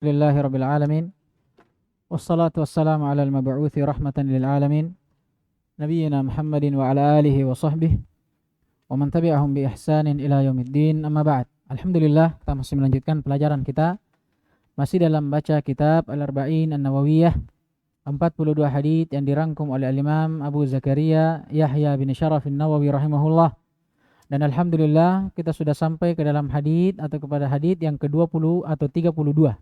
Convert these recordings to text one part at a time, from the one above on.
Rabbil alamin. Wassalatu wassalamu ala al-mab'uthi rahmatan lil alamin. Nabiyyina Muhammadin wa ala alihi wa sahbihi wa man tabi'ahum bi ihsanin ila yaumiddin. Amma ba'd. Alhamdulillah, kita masih melanjutkan pelajaran kita. Masih dalam baca kitab Al-Arba'in An-Nawawiyah, 42 hadits yang dirangkum oleh Al-Imam Abu Zakaria Yahya bin Sharaf An-Nawawi rahimahullah. Dan alhamdulillah kita sudah sampai ke dalam hadits atau kepada hadits yang ke-20 atau 32.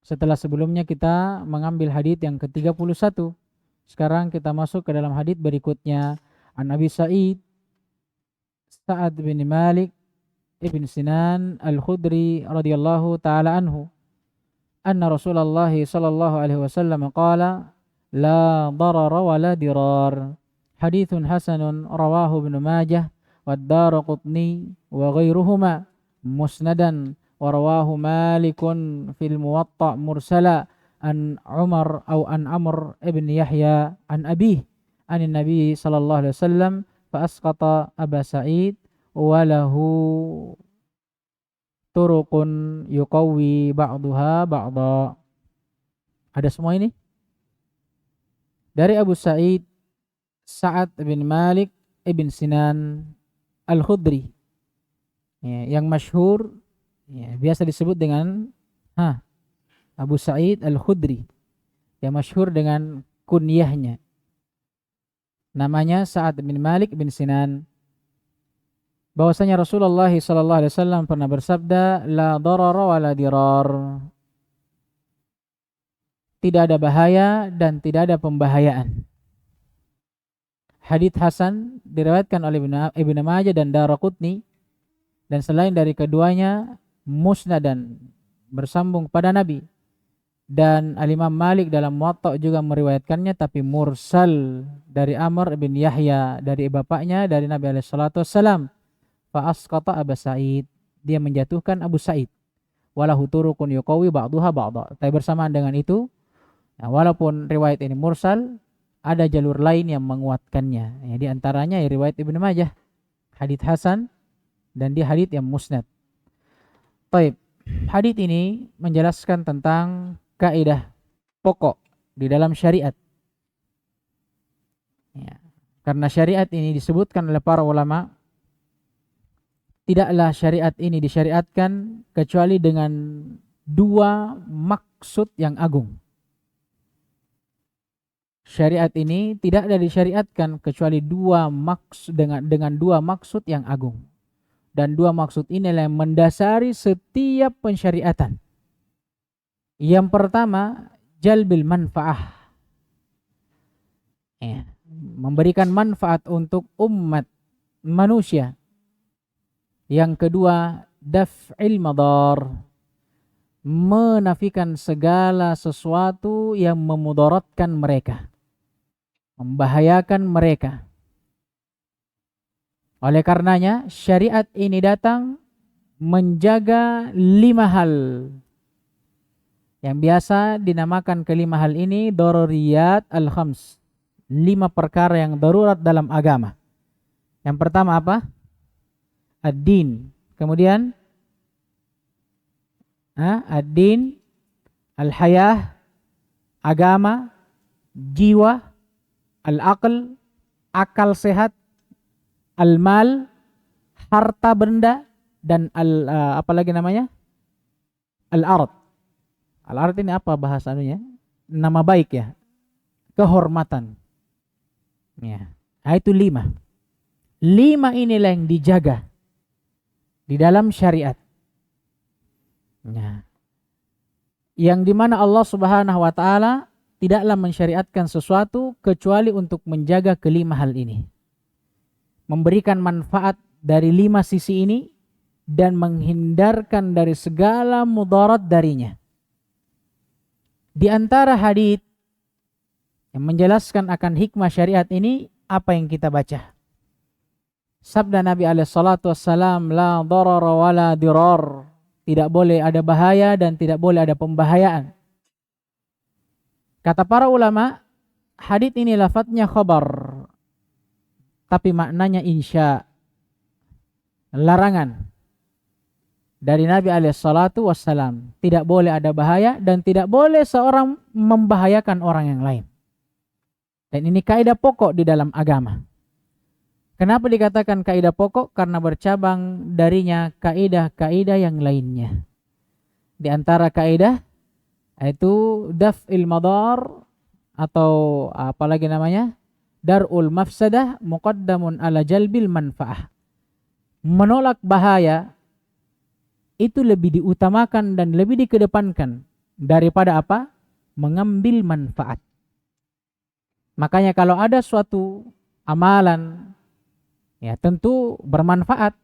Setelah sebelumnya kita mengambil hadits yang ke-31. Sekarang kita masuk ke dalam hadits berikutnya. An Abi Sa'id Sa'ad bin Malik ibn Sinan Al-Khudri radhiyallahu ta'ala anhu, anna Rasulullah sallallahu alaihi wasallam qala la darara wa la dirar. Hadithun hasanun rawahu Ibnu Majah wa Ad-Daraqutni wa ghairuhuma musnadan wa rawahu Malikun fil Muwatta' mursala an Umar atau an Amr ibn Yahya an Abih an Nabi sallallahu alaihi wasallam fa asqata Aba Sa'id wa lahu turuqun yuqawwi ba'daha ba'da. Ada semua ini dari Abu Sa'id Sa'ad bin Malik ibn Sinan Al-Khudri, ya, yang masyhur, ya, biasa disebut dengan Abu Sa'id Al-Khudri, yang masyhur dengan kunyahnya. Namanya Sa'ad bin Malik bin Sinan. Bahwasanya Rasulullah sallallahu alaihi wasallam pernah bersabda, la darara wa la dirar. Tidak ada bahaya dan tidak ada pembahayaan. Hadits hasan diriwayatkan oleh Ibnu Majah dan Daraqutni, dan selain dari keduanya musnad dan bersambung pada Nabi. Dan Al-Imam Malik dalam Muwatta' juga meriwayatkannya, tapi mursal dari Amr bin Yahya dari bapaknya dari Nabi alaihi salatu wassalam. Fa asqata Aba Sa'id, dia menjatuhkan Abu Sa'id. Walahu turuqun yuqawi ba'daha ba'da. Tapi bersamaan dengan itu, ya, walaupun riwayat ini mursal, ada jalur lain yang menguatkannya. Ya, di antaranya ya, riwayat Ibnu Majah, hadits hasan, dan dia hadits yang musnad. Baik, hadits ini menjelaskan tentang kaidah pokok di dalam syariat. Ya, karena syariat ini disebutkan oleh para ulama, tidaklah syariat ini disyariatkan kecuali dengan dua maksud yang agung. Syariat ini tidak ada disyariatkan kecuali dengan dua maksud yang agung. Dan dua maksud inilah yang mendasari setiap pensyariatan. Yang pertama, jalbil manfaah. Ya, memberikan manfaat untuk umat manusia. Yang kedua, daf'il madar. Menafikan segala sesuatu yang memudaratkan mereka, membahayakan mereka. Oleh karenanya syariat ini datang menjaga 5 hal yang biasa dinamakan kelima hal ini daruriyat al-khams, 5 perkara yang darurat dalam agama. Yang pertama apa? Ad-din. Kemudian ad-din, al-hayah, agama, jiwa, al-aql, akal sehat, al-mal, harta benda, dan apa lagi namanya? Al-ard. Al-ard ini apa bahasanya? Nama baik, ya. Kehormatan. Ya. Nah, itu 5. 5 inilah yang dijaga di dalam syariat. Nah, yang dimana Allah Subhanahu wa ta'ala tidaklah mensyariatkan sesuatu kecuali untuk menjaga kelima hal ini, memberikan manfaat dari 5 sisi ini dan menghindarkan dari segala mudarat darinya. Di antara hadits yang menjelaskan akan hikmah syariat ini, apa yang kita baca? Sabda Nabi alaihi salatu wassalam, la darara wa la dirar. Tidak boleh ada bahaya dan tidak boleh ada pembahayaan. Kata para ulama, hadits ini lafadznya khabar, tapi maknanya insya, larangan. dari Nabi alaihissalatu wassalam. Tidak boleh ada bahaya dan tidak boleh seorang membahayakan orang yang lain. Dan ini kaidah pokok di dalam agama. Kenapa dikatakan kaidah pokok? Karena bercabang darinya kaidah-kaidah yang lainnya. Di antara kaidah yaitu daf'il madar atau apalagi namanya? Dar'ul mafsadah muqaddamun ala jalbil manfaah. Menolak bahaya itu lebih diutamakan dan lebih dikedepankan daripada apa? Mengambil manfaat. Makanya kalau ada suatu amalan ya tentu bermanfaat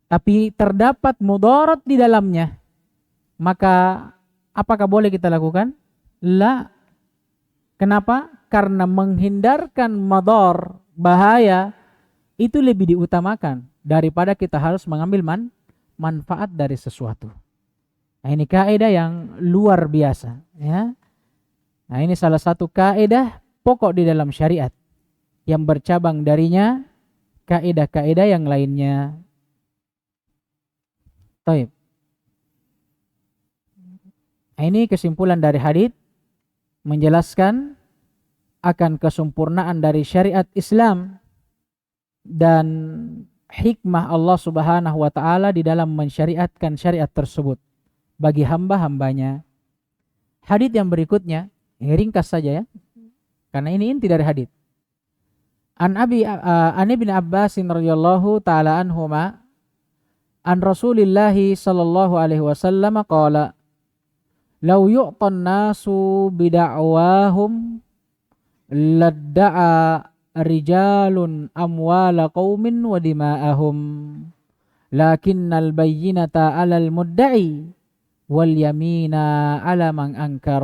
tapi terdapat mudarat di dalamnya, maka apakah boleh kita lakukan? La. Kenapa? Karena menghindarkan madar, bahaya itu lebih diutamakan daripada kita harus mengambil manfaat dari sesuatu. Nah, ini kaidah yang luar biasa ya. Nah, ini salah satu kaidah pokok di dalam syariat yang bercabang darinya kaidah-kaidah yang lainnya. Taib. Nah, ini kesimpulan dari hadits menjelaskan akan kesempurnaan dari syariat Islam dan hikmah Allah Subhanahu wa taala di dalam mensyariatkan syariat tersebut bagi hamba-hambanya. Hadits yang berikutnya, ini ringkas saja ya. Karena ini inti dari hadits. An Ibn Abbas radhiyallahu taala anhuma an Rasulillah sallallahu alaihi wasallam qala law yu'tan nasu bida'wahum ladda'a rijalun amwala qaumin wa dima'ahum lakinnal bayyinata 'alal mudda'i wal yamina 'ala man ankar.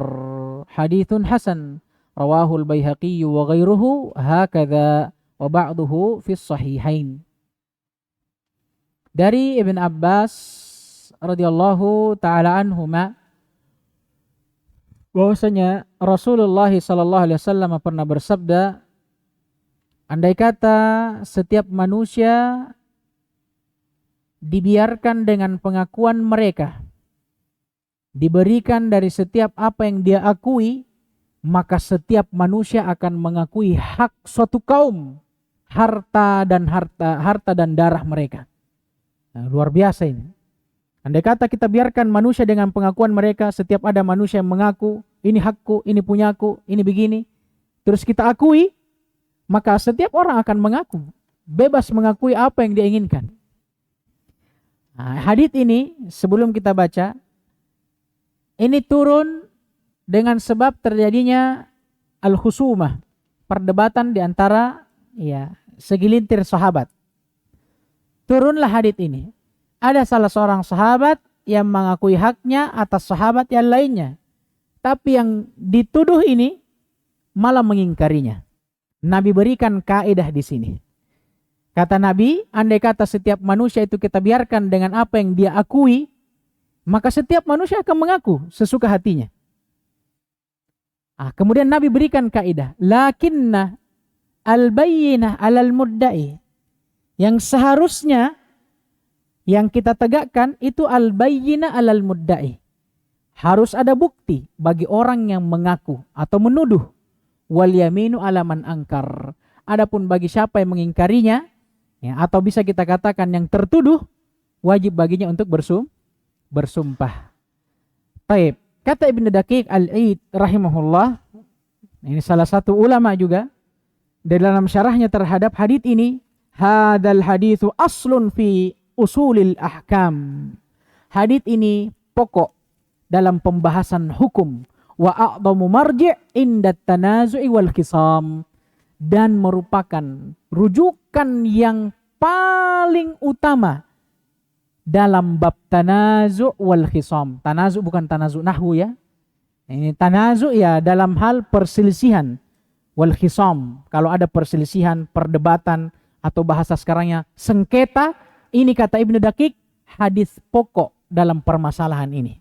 Haditsun hasan rawahul Baihaqi wa ghairuhu hakadha wa ba'duhu fi sahihain. Dari Ibn Abbas radhiyallahu taala anhuma bahwasanya Rasulullah sallallahu alaihi wasallam pernah bersabda, andai kata setiap manusia dibiarkan dengan pengakuan mereka, diberikan dari setiap apa yang dia akui, maka setiap manusia akan mengakui hak suatu kaum, harta dan darah mereka. Nah, luar biasa ini. Andai kata kita biarkan manusia dengan pengakuan mereka, setiap ada manusia yang mengaku, ini hakku, ini punyaku, ini begini, terus kita akui, maka setiap orang akan mengaku, bebas mengakui apa yang dia inginkan. Nah, hadits ini sebelum kita baca, ini turun dengan sebab terjadinya al-khusumah, perdebatan di antara ya segelintir sahabat. Turunlah hadits ini. Ada salah seorang sahabat yang mengakui haknya atas sahabat yang lainnya, tapi yang dituduh ini malah mengingkarinya. Nabi berikan kaidah di sini. Kata Nabi, andai kata setiap manusia itu kita biarkan dengan apa yang dia akui, maka setiap manusia akan mengaku sesuka hatinya. Kemudian Nabi berikan kaidah, lakinna al-bayyinah 'alal mudda'i. Yang seharusnya yang kita tegakkan itu al-bayyinah 'alal mudda'i. Harus ada bukti bagi orang yang mengaku atau menuduh. Wal yaminu 'ala man angkar. Adapun bagi siapa yang mengingkarinya, ya, atau bisa kita katakan yang tertuduh, wajib baginya untuk bersumpah. Baik, kata Ibnu Daqiq Al-Aid rahimahullah, ini salah satu ulama juga, dalam syarahnya terhadap hadits ini, hadal haditsu aslun fi usulil ahkam. Hadits ini pokok dalam pembahasan hukum, wa a'dhamu marji' inda tanazu'i wal khisam, dan merupakan rujukan yang paling utama dalam bab tanazu' wal khisam. Tanazu' bukan tanazu' nahwu ya. Ini tanazu' ya dalam hal perselisihan, wal khisam kalau ada perselisihan, perdebatan, atau bahasa sekarangnya sengketa. Ini kata Ibnu Daqiq hadis pokok dalam permasalahan ini.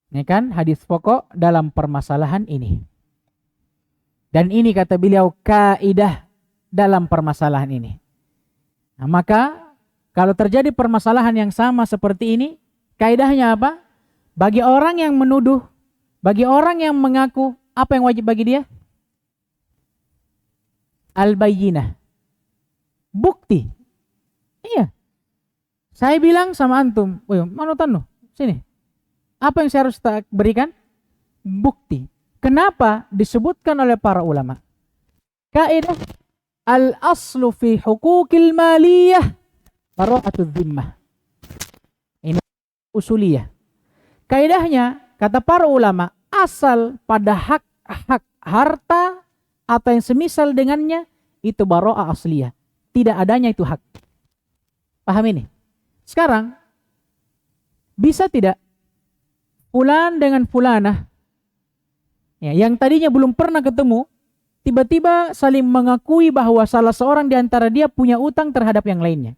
Ini kan hadis pokok dalam permasalahan ini. Dan ini kata beliau kaidah dalam permasalahan ini. Nah, maka Kalau terjadi permasalahan yang sama seperti ini, kaidahnya apa? Bagi orang yang menuduh, bagi orang yang mengaku, apa yang wajib bagi dia? Al-bayyinah. Bukti. Iya. Saya bilang sama antum, "Woi, manutan lo, sini. Apa yang saya harus berikan? Bukti." Kenapa disebutkan oleh para ulama? Kaidah al-aslu fi hukukil maliyah bara'atul dhimmah. Ini usuliyah. Kaidahnya, kata para ulama, asal pada hak harta atau yang semisal dengannya itu bara'ah asliyah. Tidak adanya itu hak. Paham ini? Sekarang, bisa tidak fulan dengan fulanah, ya, yang tadinya belum pernah ketemu, tiba-tiba saling mengakui bahwa salah seorang di antara dia punya utang terhadap yang lainnya.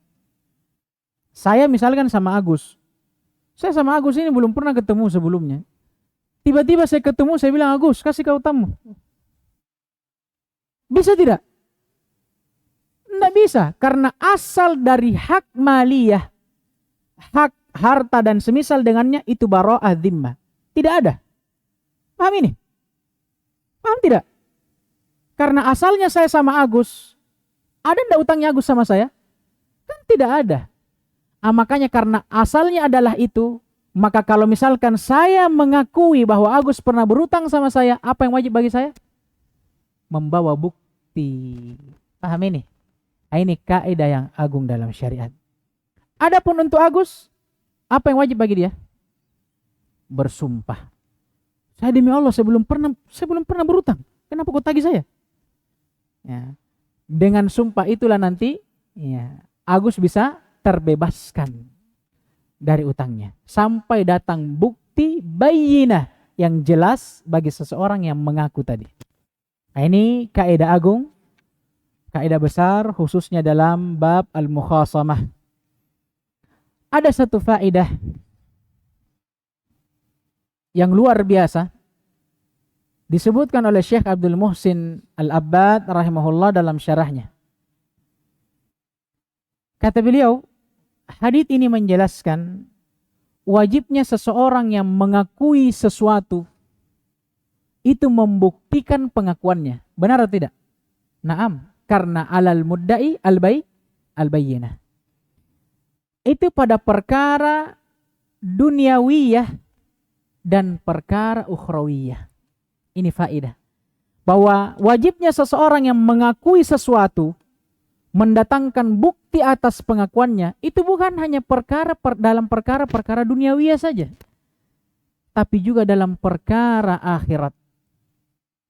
Saya misalkan sama Agus. Saya sama Agus ini belum pernah ketemu sebelumnya. Tiba-tiba saya ketemu, saya bilang, "Agus, kasih kau utangmu." Bisa tidak? Tidak bisa, karena asal dari hak maliyah, hak harta dan semisal dengannya itu bara'ah dhimmah. Tidak ada. Paham ini? Paham tidak? Karena asalnya saya sama Agus, ada tidak utangnya Agus sama saya? Kan tidak ada. Makanya karena asalnya adalah itu, maka kalau misalkan saya mengakui bahwa Agus pernah berutang sama saya, apa yang wajib bagi saya? Membawa bukti. Paham ini? Ini kaidah yang agung dalam syariat. Adapun untuk Agus, apa yang wajib bagi dia? Bersumpah. Saya demi Allah, saya belum pernah berutang. Kenapa kau tagih saya? Ya. Dengan sumpah itulah nanti, ya, Agus bisa terbebaskan dari utangnya sampai datang bukti bayyinah yang jelas bagi seseorang yang mengaku tadi. Nah, ini kaidah agung, kaidah besar khususnya dalam bab al-mukhasamah. Ada satu faedah yang luar biasa disebutkan oleh Syekh Abdul Muhsin Al-Abbad rahimahullah dalam syarahnya. Kata beliau, hadits ini menjelaskan wajibnya seseorang yang mengakui sesuatu itu membuktikan pengakuannya. Benar atau tidak? Naam, karena alal mudda'i al-bayyinah. Itu pada perkara duniawiyah dan perkara ukhrawiyah. Ini faedah. Bahwa wajibnya seseorang yang mengakui sesuatu mendatangkan bukti atas pengakuannya itu bukan hanya dalam perkara duniawiyah saja, tapi juga dalam perkara akhirat.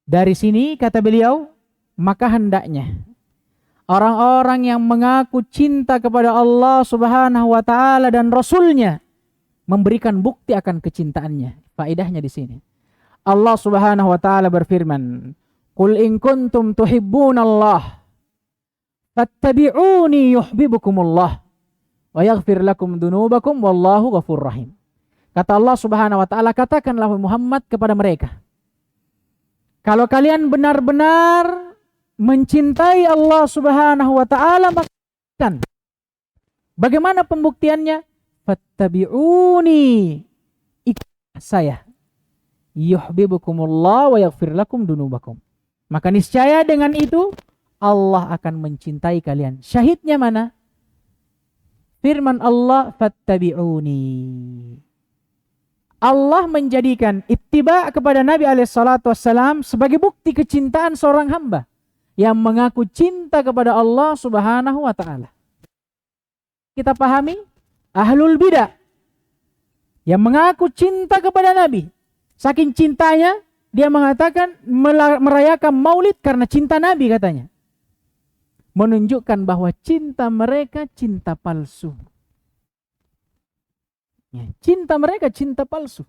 Dari sini kata beliau, maka hendaknya orang-orang yang mengaku cinta kepada Allah Subhanahu wa taala dan Rasulnya memberikan bukti akan kecintaannya. Faedahnya di sini. Allah Subhanahu wa taala berfirman, "Qul in kuntum tuhibbunallah fattabi'uni yuhibbukumullah wa yaghfir lakum dunubakum wallahu ghafurur rahim." Kata Allah Subhanahu wa taala, katakanlah Muhammad kepada mereka, kalau kalian benar-benar mencintai Allah Subhanahu wa taala, maka bagaimana pembuktiannya? Fattabi'uni, ikut saya, yuhibbukumullah wa yaghfir lakum dunubakum. Maka niscaya dengan itu Allah akan mencintai kalian. Syahidnya mana? Firman Allah, fattabi'uni. Allah menjadikan ittiba kepada Nabi SAW sebagai bukti kecintaan seorang hamba yang mengaku cinta kepada Allah Subhanahu wa taala. Kita pahami ahlul bidah yang mengaku cinta kepada Nabi. Saking cintanya, dia mengatakan merayakan maulid karena cinta Nabi katanya. Menunjukkan bahwa cinta mereka cinta palsu. Ya, cinta mereka cinta palsu.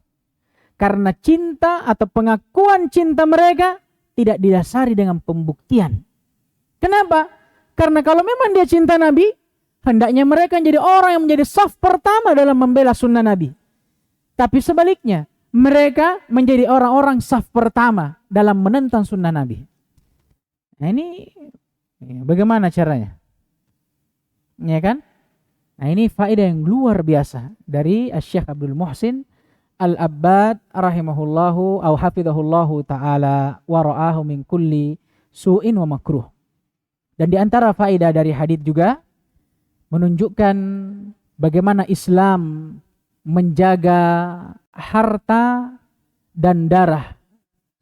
Karena cinta atau pengakuan cinta mereka tidak didasari dengan pembuktian. Kenapa? Karena kalau memang dia cinta Nabi, hendaknya mereka menjadi orang yang menjadi saf pertama dalam membela sunnah Nabi. Tapi sebaliknya, mereka menjadi orang-orang saf pertama dalam menentang sunnah Nabi. Nah, ini bagaimana caranya? Ya kan? Nah, ini faedah yang luar biasa dari Syekh Abdul Muhsin Al-Abbad rahimahullahu au hafidhahullahu ta'ala wa ra'ahu min kulli su'in wa makruh. Dan di antara faedah dari hadits juga menunjukkan bagaimana Islam menjaga harta dan darah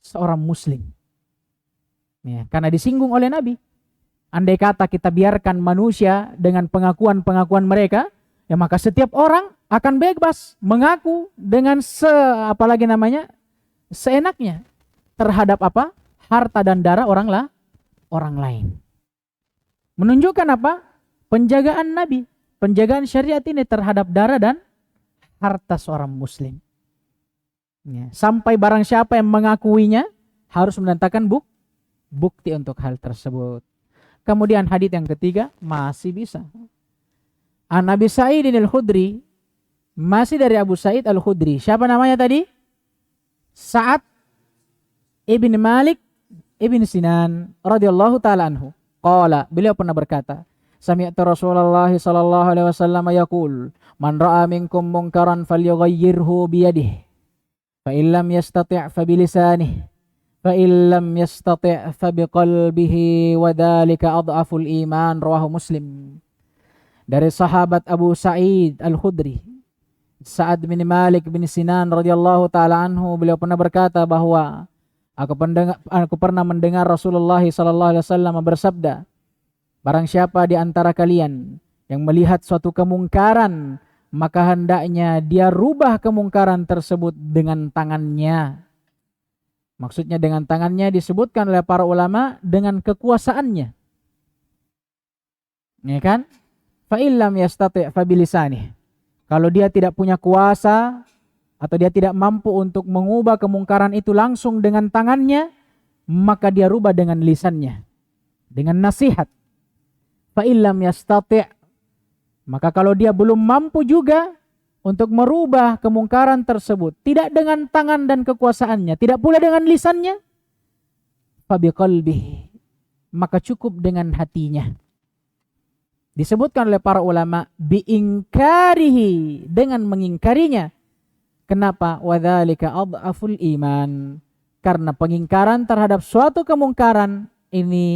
seorang muslim. Ya, karena disinggung oleh Nabi. Andai kata kita biarkan manusia dengan pengakuan-pengakuan mereka, ya maka setiap orang akan bebas mengaku dengan seenaknya terhadap apa? Harta dan darah orang lain. Menunjukkan apa? Penjagaan Nabi, penjagaan syariat ini terhadap darah dan harta seorang muslim. Ya, sampai barang siapa yang mengakuinya harus mendatangkan bukti untuk hal tersebut. Kemudian hadits yang ketiga masih bisa. An Abi Sa'id Al-Khudri, masih dari Abu Sa'id Al-Khudri. Siapa namanya tadi? Sa'ad ibn Malik ibn Sinan radhiyallahu taala anhu. Qala, beliau pernah berkata, sami'tu Rasulullah sallallahu alaihi wasallam yaqul, man ra'a minkum munkaran falyughayyirhu bi yadihi, fa illam yastati' fa bi lisanihi, fa illam yastati' fa bi qalbihi wa dzalika adhaful iman, rawahu Muslim. Dari sahabat Abu Sa'id Al-Khudri, Sa'ad bin Malik bin Sinan radhiyallahu taala anhu, beliau pernah berkata bahwa aku pernah mendengar Rasulullah sallallahu alaihi wasallam bersabda, barang siapa di antara kalian yang melihat suatu kemungkaran, maka hendaknya dia rubah kemungkaran tersebut dengan tangannya. Maksudnya dengan tangannya disebutkan oleh para ulama dengan kekuasaannya. Ya kan? Fa illam yastati' fa bilisanih. Kalau dia tidak punya kuasa atau dia tidak mampu untuk mengubah kemungkaran itu langsung dengan tangannya, maka dia rubah dengan lisannya, dengan nasihat. Fa illam yastati', maka kalau dia belum mampu juga untuk merubah kemungkaran tersebut, tidak dengan tangan dan kekuasaannya, tidak pula dengan lisannya, fa biqalbihi, maka cukup dengan hatinya. Disebutkan oleh para ulama biingkarihi, dengan mengingkarinya. Kenapa? Wadzalika adhaful iman, karena pengingkaran terhadap suatu kemungkaran ini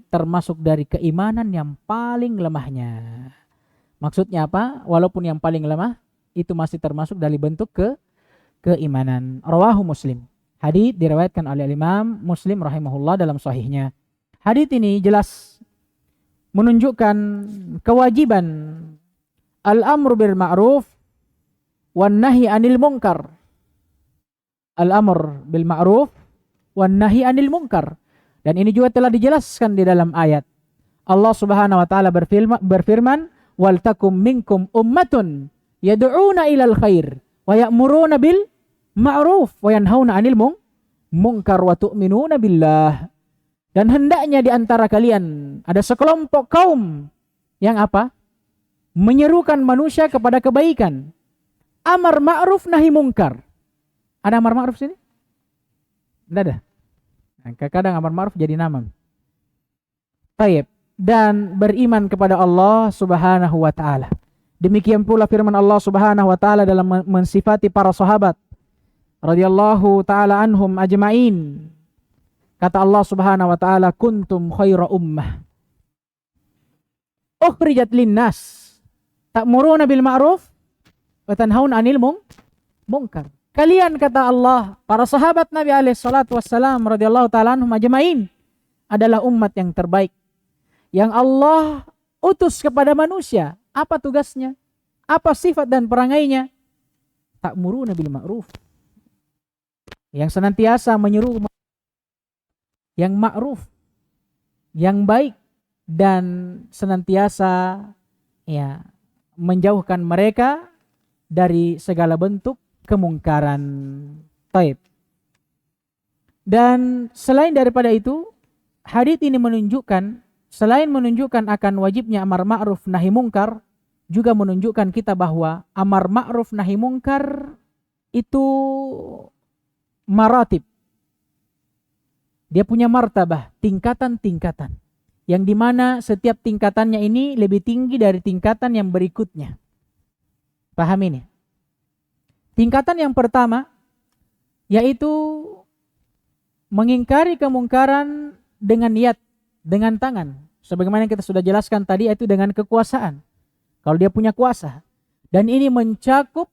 termasuk dari keimanan yang paling lemahnya. Maksudnya apa? Walaupun yang paling lemah itu masih termasuk dari bentuk keimanan. Rawahu Muslim. Hadits diriwayatkan oleh Imam Muslim rahimahullah dalam sahihnya. Hadits ini jelas menunjukkan kewajiban al-amr bil ma'ruf wan nahi anil munkar. Al-amr bil ma'ruf wan nahi anil munkar. Dan ini juga telah dijelaskan di dalam ayat. Allah Subhanahu wa taala berfirman, "Wal takum minkum ummatun yad'una ilal khair wa ya'muruna bil ma'ruf wa yanhauna 'anil munkar wa tu'minuna billah." Dan hendaknya di antara kalian ada sekelompok kaum yang apa? Menyerukan manusia kepada kebaikan. Amar ma'ruf nahi munkar. Ada amar ma'ruf sini? Tidak ada. Kadang amar ma'ruf jadi nama. Taib. Dan beriman kepada Allah Subhanahu wa taala. Demikian pula firman Allah Subhanahu wa taala dalam mensifati para sahabat radhiyallahu taala anhum ajmain. Kata Allah Subhanahu wa taala, kuntum khaira ummah ukhrijat linnas ta'muruna bil ma'ruf wa tanhauna 'anil munkar. Kalian, kata Allah, para sahabat Nabi alaihi salatu wassalam radhiyallahu taala anhum ajmain, adalah umat yang terbaik yang Allah utus kepada manusia. Apa tugasnya? Apa sifat dan perangainya? Ta'muruna bil ma'ruf, yang senantiasa menyuruh yang ma'ruf, yang baik, dan senantiasa menjauhkan mereka dari segala bentuk kemungkaran. Taib. Dan selain daripada itu, hadits ini menunjukkan, selain menunjukkan akan wajibnya amar ma'ruf nahi munkar, juga menunjukkan kita bahwa amar ma'ruf nahi munkar itu maratib. Dia punya martabah, tingkatan-tingkatan. yang dimana setiap tingkatannya ini lebih tinggi dari tingkatan yang berikutnya. Paham ini? Tingkatan yang pertama yaitu mengingkari kemungkaran dengan niat, dengan tangan. Sebagaimana yang kita sudah jelaskan tadi, yaitu dengan kekuasaan. Kalau dia punya kuasa. Dan ini mencakup,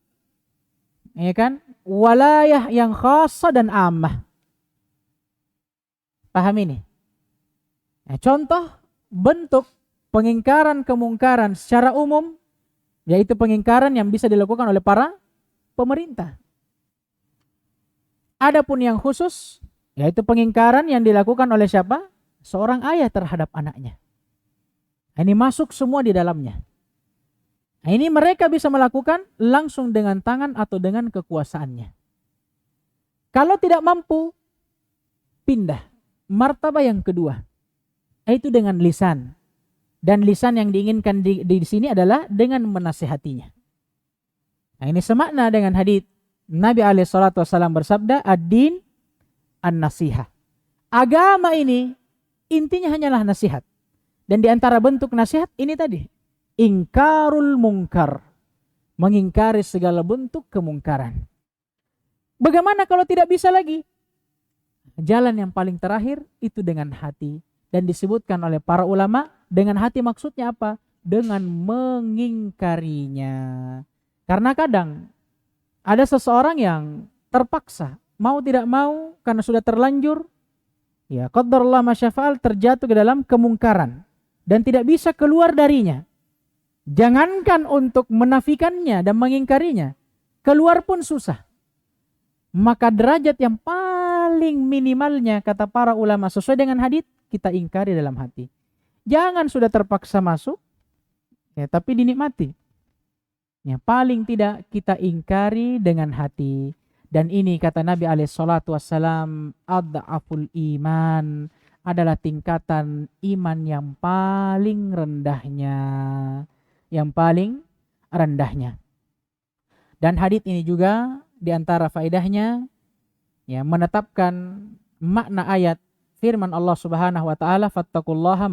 ya kan, walayah yang khassa dan ammah. Paham ini? Nah, contoh bentuk pengingkaran kemungkaran secara umum, yaitu pengingkaran yang bisa dilakukan oleh para pemerintah. Adapun yang khusus, yaitu pengingkaran yang dilakukan oleh siapa? Seorang ayah terhadap anaknya. Ini masuk semua di dalamnya. Nah, ini mereka bisa melakukan langsung dengan tangan atau dengan kekuasaannya. Kalau tidak mampu, pindah. Martabah yang kedua, yaitu dengan lisan. Dan lisan yang diinginkan di sini adalah dengan menasihatinya. Nah, ini semakna dengan hadits Nabi SAW bersabda, ad-din an-nasihah. Agama ini intinya hanyalah nasihat. Dan di antara bentuk nasihat ini tadi, ingkarul mungkar, mengingkari segala bentuk kemungkaran. Bagaimana kalau tidak bisa lagi? Jalan yang paling terakhir itu dengan hati. Dan disebutkan oleh para ulama, dengan hati maksudnya apa? Dengan mengingkarinya. Karena kadang ada seseorang yang terpaksa, mau tidak mau, karena sudah terlanjur, ya qadarullah masyafa'al, terjatuh ke dalam kemungkaran dan tidak bisa keluar darinya. Jangankan untuk menafikannya dan mengingkarinya, keluar pun susah. Maka derajat yang paling minimalnya, kata para ulama, sesuai dengan hadits, kita ingkari dalam hati. Jangan sudah terpaksa masuk, ya, tapi dinikmati. Ya, paling tidak kita ingkari dengan hati. Dan ini kata Nabi SAW, adhaful iman, adalah tingkatan iman yang paling rendahnya. Yang paling rendahnya. Dan hadits ini juga diantara faedahnya, ya, menetapkan makna ayat firman Allah Subhanahu wa taala, fattaqullaha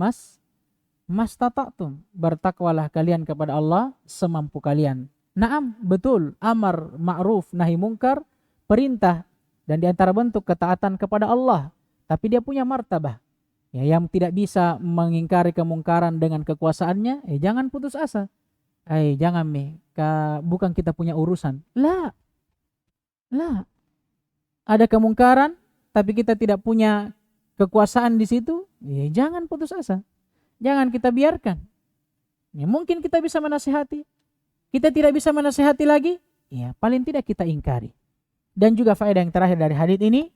mastata'tum, bertakwalah kalian kepada Allah semampu kalian. Naam, betul, amar ma'ruf nahi mungkar, perintah dan diantara bentuk ketaatan kepada Allah. Tapi dia punya martabah, ya, yang tidak bisa mengingkari kemungkaran dengan kekuasaannya. Jangan putus asa. Jangan bukan kita punya urusan. Lah. Ada kemungkaran tapi kita tidak punya kekuasaan di situ. Jangan putus asa. Jangan kita biarkan. Ya, mungkin kita bisa menasihati. Kita tidak bisa menasihati lagi, ya paling tidak kita ingkari. Dan juga faedah yang terakhir dari hadits ini,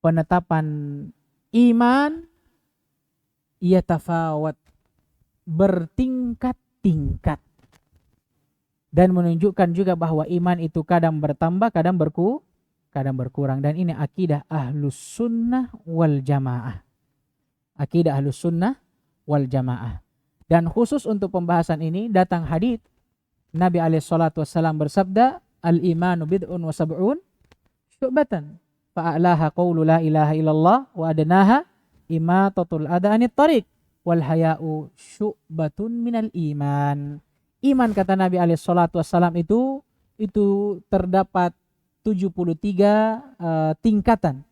penetapan iman yatafawat, bertingkat-tingkat. Dan menunjukkan juga bahwa iman itu kadang bertambah, kadang berkurang. Dan ini akidah ahlus sunnah wal jamaah. Akidah ahlus sunnah wal jamaah. Dan khusus untuk pembahasan ini datang hadits Nabi SAW bersabda, al-imanu bid'un wa sab'un syu'batan, fa'alaha qawlu la ilaha illallah wa adnaha imatatul adha anit tariq wal haya'u syu'batun minal iman. Iman, kata Nabi SAW, itu terdapat 73 tingkatan.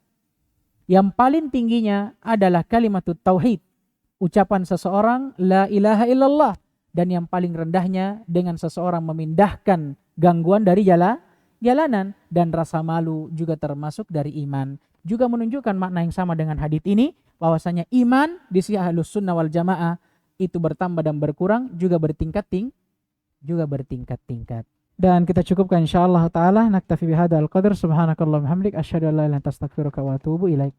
Yang paling tingginya adalah kalimatut tauhid, ucapan seseorang la ilaha illallah, dan yang paling rendahnya dengan seseorang memindahkan gangguan dari jalanan, dan rasa malu juga termasuk dari iman. Juga menunjukkan makna yang sama dengan hadits ini, bahwasanya iman di sisi ahlus sunnah wal jamaah itu bertambah dan berkurang, juga bertingkat-tingkat. Dan kita cukupkan insyaallah taala, naktafi bihadzal qadar, subhanakallahumma hamdik, asyhadu an la ilaha illa anta astaghfiruka wa atubu ilaik.